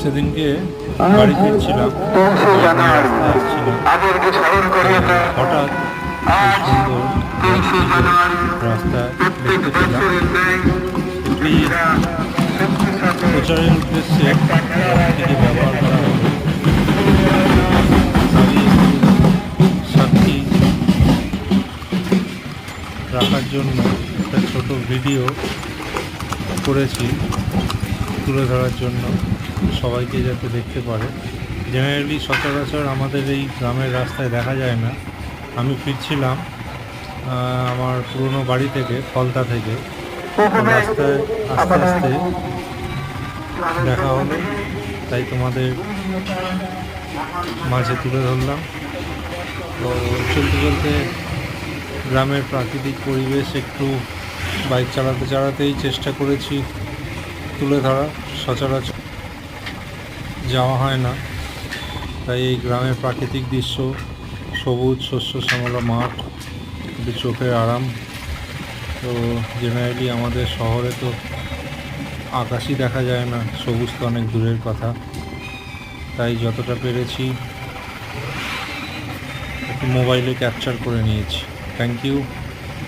সেদিনকে বাড়ি ফিরছিলাম, রাস্তায় আসছিলাম, হঠাৎ সুন্দর রাস্তা দেখতে পেলাম। একটি প্রচারের উদ্দেশ্যে রাস্তাটিকে ব্যবহার করা হলো। আমি সাক্ষী রাখার জন্য একটা ছোট ভিডিও করেছি, তুলে ধরার জন্য সবাইকে যাতে দেখতে পারে। জেনারেলি সচরাচর আমাদের এই গ্রামের রাস্তায় দেখা যায় না। আমি ফিরছিলাম আমার পুরনো বাড়ি থেকে, ফলতা থেকে। রাস্তায় আস্তে আস্তে দেখা হলো, তাই তোমাদের মাঝে তুলে ধরলাম। তো চলতে চলতে গ্রামের প্রাকৃতিক পরিবেশ একটু বাইক চালাতে চালাতেই চেষ্টা করেছি তুলে ধরা। সচরাচর যাওয়া হয় না, তাই এই গ্রামের প্রাকৃতিক দৃশ্য, সবুজ শস্য শ্যামলা মাঠ, একটু চোখের আরাম। তো জেনারেলি আমাদের শহরে তো আকাশই দেখা যায় না, সবুজ তো অনেক দূরের কথা। তাই যতটা পেরেছি একটু মোবাইলে ক্যাপচার করে নিয়েছি। Thank you.